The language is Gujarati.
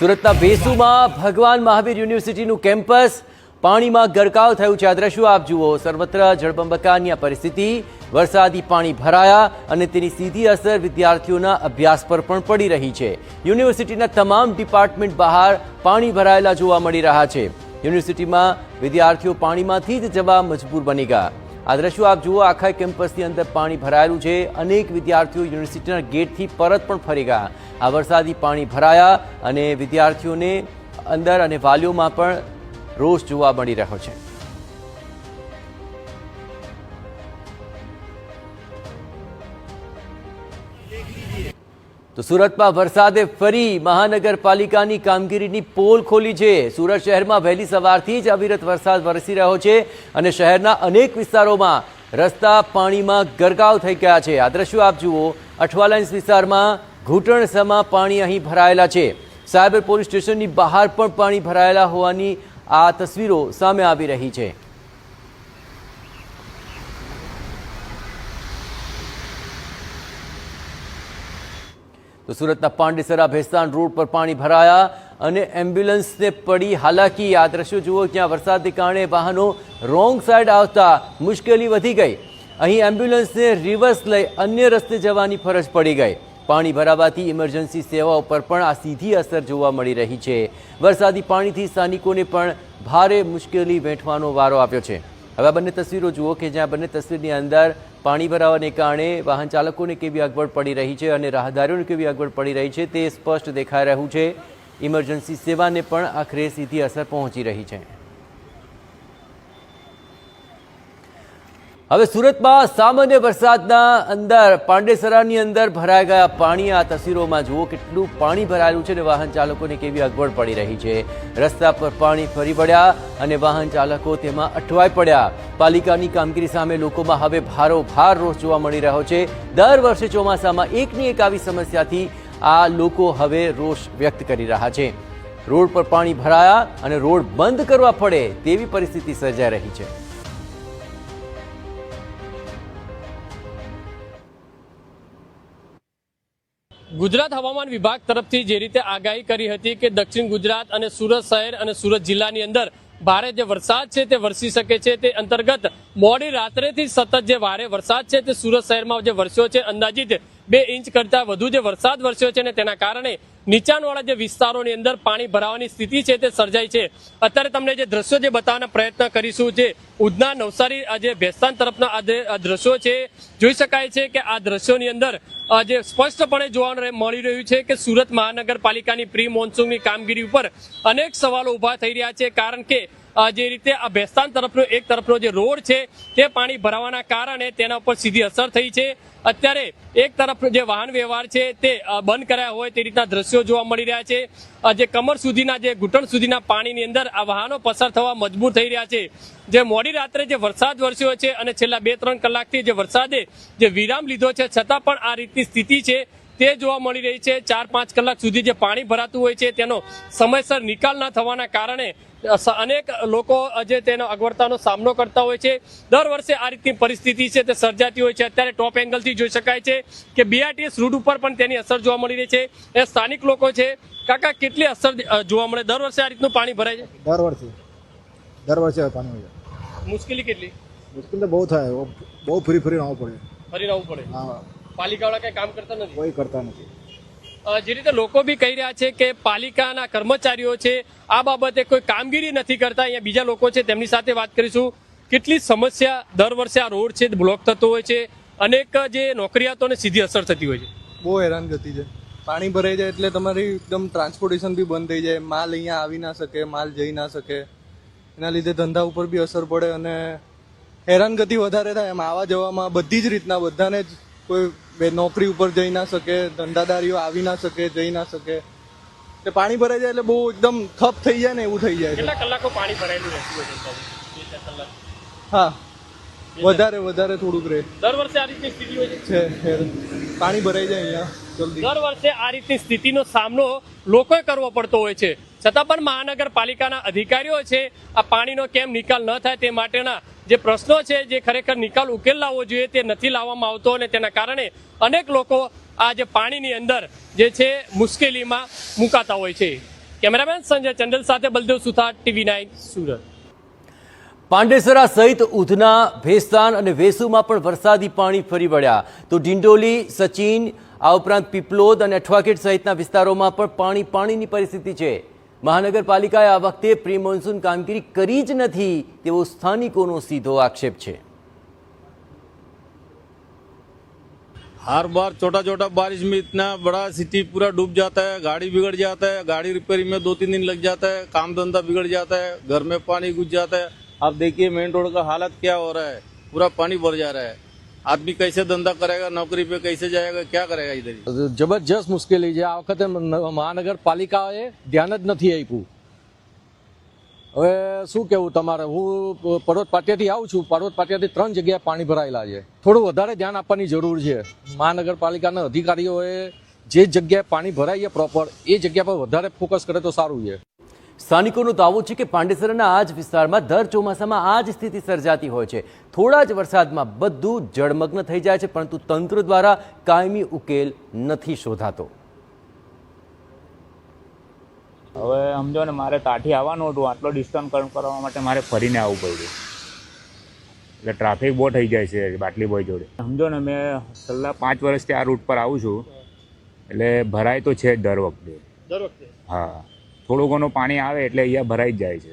સુરતના વેસુમાં ભગવાન મહાવીર યુનિવર્સિટીનું કેમ્પસ પાણીમાં ગરકાવ થયું છે। આ દ્રશ્યો આપ જુઓ, સર્વત્ર જળબંબાકારની આ પરિસ્થિતિ, વરસાદી પાણી ભરાયા અને તેની સીધી અસર વિદ્યાર્થીઓના અભ્યાસ પર પણ પડી રહી છે। યુનિવર્સિટીના તમામ ડિપાર્ટમેન્ટ બહાર પાણી ભરાયેલા જોવા મળી રહ્યા છે। યુનિવર્સિટીમાં વિદ્યાર્થીઓ પાણીમાંથી જ જવા મજબૂર બની ગયા। આ દ્રશ્યો આપ જુઓ, આખા કેમ્પસની અંદર પાણી ભરાયેલું છે। અનેક વિદ્યાર્થીઓ યુનિવર્સિટીના ગેટથી પરત પણ ફરી ગયા। આ વરસાદી પાણી ભરાયા અને વિદ્યાર્થીઓને અંદર અને વાલીઓમાં પણ રોષ જોવા મળી રહ્યો છે। તો સુરતમાં વરસાદે ફરી મહાનગરપાલિકાની કામગીરીની પોલ ખોલી છે। સુરત શહેરમાં વહેલી સવારથી જ અવિરત વરસાદ વરસી રહ્યો છે અને શહેરના અનેક વિસ્તારોમાં રસ્તા પાણીમાં ગરકાવ થઈ ગયા છે। આ દ્રશ્યો આપ જુઓ, અઠવાલાઇન્સ વિસ્તારમાં ઘૂંટણસમાં પાણી અહીં ભરાયેલા છે। સાયબર પોલીસ સ્ટેશનની બહાર પણ પાણી ભરાયેલા હોવાની આ તસવીરો સામે આવી રહી છે। તો સુરતના પાંડેસરા ભેસ્તાન રોડ પર પાણી ભરાયા અને એમ્બ્યુલન્સને પડી હાલાકી। આ દ્રશ્યો જુઓ, જ્યાં વરસાદને કારણે વાહનો રોંગ સાઈડ આવતા મુશ્કેલી વધી ગઈ। અહીં એમ્બ્યુલન્સને રિવર્સ લઈ અન્ય રસ્તે જવાની ફરજ પડી ગઈ। પાણી ભરાવાથી ઇમરજન્સી સેવાઓ પર પણ આ સીધી અસર જોવા મળી રહી છે। વરસાદી પાણીથી સ્થાનિકોને પણ ભારે મુશ્કેલી વેઠવાનો વારો આવ્યો છે। હવે આ બંને તસવીરો જુઓ કે જ્યાં બંને તસવીરની અંદર પાણી ભરાવાને કારણે વાહન ચાલકોને કેવી અગવડ પડી રહી છે અને રાહદારીઓને કેવી અગવડ પડી રહી છે તે સ્પષ્ટ દેખાઈ રહ્યું છે। ઇમરજન્સી સેવાને પણ આખરે સીધી અસર પહોંચી રહી છે। હવે સુરતમાં સામાન્ય વરસાદના અંદર પાંડેસરાની અંદર ભરાઈ ગયા પાણી। આ તસવીરોમાં જુઓ કેટલું પાણી ભરાયેલું છે અને વાહન ચાલકોને કેવી અગવડ પડી રહી છે। રસ્તા પર પાણી ફરી વળ્યા અને વાહન ચાલકો તેમાં અટવાઈ પડ્યા। પાલિકાની કામગીરી સામે લોકોમાં હવે ભારોભાર રોષ જોવા મળી રહ્યો છે। દર વર્ષે ચોમાસામાં એકની એક આવી સમસ્યાથી આ લોકો હવે રોષ વ્યક્ત કરી રહ્યા છે। રોડ પર પાણી ભરાયા અને રોડ બંધ કરવા પડે તેવી પરિસ્થિતિ સર્જાઈ રહી છે। ગુજરાત હવામાન વિભાગ તરફથી જે રીતે આગાહી કરી હતી કે દક્ષિણ ગુજરાત અને સુરત શહેર અને સુરત જિલ્લાની અંદર ભારે જે વરસાદ છે તે વરસી શકે છે, તે અંતર્ગત મોડી રાત્રેથી સતત જે ભારે વરસાદ છે તે સુરત શહેરમાં જે વરસ્યો છે, અંદાજિત 2 ઇંચ કરતા વધુ જે વરસાદ વરસ્યો છે ને તેના કારણે નીચાણવાળા જે વિસ્તારોની અંદર પાણી ભરાવાની સ્થિતિ છે તે સર્જાઈ છે। અત્યારે તમને જે દ્રશ્યો જે બતાવવાનો પ્રયત્ન કરીશું, જે ઉધના નવસારી જે ભેસ્તાન તરફના આ દ્રશ્યો છે, જોઈ શકાય છે કે આ દ્રશ્યોની અંદર જે સ્પષ્ટપણે જોવા મળી રહ્યું છે કે સુરત મહાનગરપાલિકાની પ્રી મોન્સૂનની કામગીરી ઉપર અનેક સવાલો ઉભા થઈ રહ્યા છે। કારણ કે જે રીતે આ ભેસ્તાન તરફનો એક તરફનો જે રોડ છે તે પાણી ભરાવાના કારણે તેના ઉપર સીધી અસર થઈ છે। અત્યારે એક તરફ જે વાહન વ્યવહાર છે તે બંધ કરાયા હોય તે રીતના દ્રશ્યો જોવા મળી રહ્યા છે। જે કમર સુધીના જે ઘૂંટણ સુધીના પાણીની અંદર આ વાહનો પસાર થવા મજબૂર થઈ રહ્યા છે। જે મોડી રાત્રે જે વરસાદ વરસ્યો છે અને છેલ્લા 2-3 કલાકથી જે વરસાદે જે વિરામ લીધો છે, છતાં પણ આ રીતની સ્થિતિ છે તે જોવા મળી રહી છે। 4-5 કલાક સુધી જે પાણી ભરાતું હોય છે તેનો સમયસર નિકાલ ન થવાના કારણે અનેક લોકો જે તેનો અગવડતાનો સામનો કરતા હોય છે। દર વર્ષે આ રીતની પરિસ્થિતિ છે તે સર્જાતી હોય છે। અત્યારે ટોપ એંગલથી જોઈ શકાય છે કે BRTS રૂટ ઉપર પણ તેની અસર જોવા મળી રહી છે। એ સ્થાનિક લોકો છે। કાકા, કેટલી અસર જોવા મળે? દર વર્ષે આ રીતનું પાણી ભરાય છે? દર વર્ષે પાણી હોય। મુશ્કેલી કેટલી? મુશ્કેલ તો બહુ થાય, બહુ ફરી આવવું પડે। ફરી રહેવું પડે? હા। પાલિકાવાળા કઈ કામ કરતા નથી? કોઈ કરતા નથી। જે રીતે લોકો બી કહી રહ્યા છે કે પાલિકાના કર્મચારીઓ છે આ બાબતે કોઈ કામગીરી નથી કરતા। અહીંયા બીજા લોકો છે, તેમની સાથે વાત કરીશું। કેટલી સમસ્યા દર વર્ષે આ રોડ છે બ્લોક થતો હોય છે, અનેક જે નોકરિયાતોને સીધી અસર થતી હોય છે? બહુ હેરાનગતિ છે। પાણી ભરાઈ જાય એટલે તમારી એકદમ ટ્રાન્સપોર્ટેશન બી બંધ થઈ જાય। માલ અહીંયા આવી ના શકે, માલ જઈ ના શકે, એના લીધે ધંધા ઉપર બી અસર પડે અને હેરાનગતિ વધારે થાય। એમ આવવા જવામાં બધી જ રીતના બધાને જ, કોઈ નોકરી ઉપર જઈ ના શકે, ધંધાદારીઓ આવી ના શકે, જઈ ના શકે। એટલે પાણી ભરાઈ જાય એટલે બહુ એકદમ ઠપ થઈ જાય ને એવું થઈ જાય। કેટલા કલાકો પાણી ભરાયેલું રહેતું હોય છે? 2-4 કલાક? હા, વધારે થોડુંક રહે। દર વર્ષે આ રીતની સ્થિતિ હોય છે? પાણી ભરાઈ જાય અહીંયા જલ્દી। દર વર્ષે આ રીતની સ્થિતિનો સામનો લોકોએ કરવો પડતો હોય છે, છતાં પણ મહાનગરપાલિકાના અધિકારીઓ છે આ પાણીનો કેમ નિકાલ ન થાય તે માટેના જે પ્રશ્નો છે, જે ખરેખર નિકાલ ઉકેલ લાવવો જોઈએ તે નથી લાવવામાં આવતો અને તેના કારણે અનેક લોકો આ જે પાણીની અંદર જે છે મુશ્કેલીમાં મુકાતા હોય છે। કેમેરામેન સંજય ચંડલ સાથે બલદેવ સુથાર, TV9 સુરત. પાંડેસરા સહિત ઉધના, ભેસ્તાન અને વેસુમાં પણ વરસાદી પાણી ફરી વળ્યા. તો ડિંડોલી, સચીન, આ ઉપરાંત પીપલોદ અને અઠવાખેડ સહિતના વિસ્તારોમાં પણ પાણીની પરિસ્થિતિ છે. મહાનગરપાલિકાએ આ વખતે પ્રી મોન્સૂન કામગીરી કરી જ નથી તેવો સ્થાનિકોનો સીધો આક્ષેપ છે. हर बार छोटा छोटा बारिश में इतना बड़ा सिटी पूरा डूब जाता है, गाड़ी बिगड़ जाता है, गाड़ी रिपेयरिंग में 2-3 दिन लग जाता है, काम धंधा बिगड़ जाता है, घर में पानी घुस जाता है. आप देखिए मेन रोड का हालत क्या हो रहा है, पूरा पानी भर जा रहा है. आदमी कैसे धंधा करेगा, नौकरी पे कैसे जाएगा, क्या करेगा इधर? જબરજસ્ત મુશ્કેલી છે. આ વખતે મહાનગરપાલિકાએ ધ્યાન જ નથી આપ્યું. હવે શું કેવું તમારે? હું પર્વત પાટિયાથી આવું છું. પર્વત પાટિયાથી 3 જગ્યાએ પાણી ભરાયેલા છે. થોડું વધારે ધ્યાન આપવાની જરૂર છે. મહાનગરપાલિકાના અધિકારીઓએ જે જગ્યાએ પાણી ભરાય છે પ્રોપર એ જગ્યા પર વધારે ફોકસ કરે તો સારું છે. સ્થાનિકોનો દાવો છે કે પાંડેસરાના આ જ વિસ્તારમાં દર ચોમાસામાં આ જ સ્થિતિ સર્જાતી હોય છે. થોડા જ વરસાદમાં બધું જળમગ્ન થઈ જાય છે, પરંતુ તંત્ર દ્વારા કાયમી ઉકેલ નથી શોધાતો. હવે સમજો ને, મારે તાઠી આવવાનું હતું, આટલો ડિસ્ટન્સ કરવા માટે મારે ફરીને આવવું પડ્યું. એટલે ટ્રાફિક બહુ થઈ જાય છે બાટલી બોય જોડે. સમજો ને, મેં છેલ્લા 5 વર્ષથી આ રૂટ પર આવું છું, એટલે ભરાય તો છે જ દર વખતે. હા, થોડું ઘણું પાણી આવે એટલે અહીંયા ભરાઈ જ જાય છે.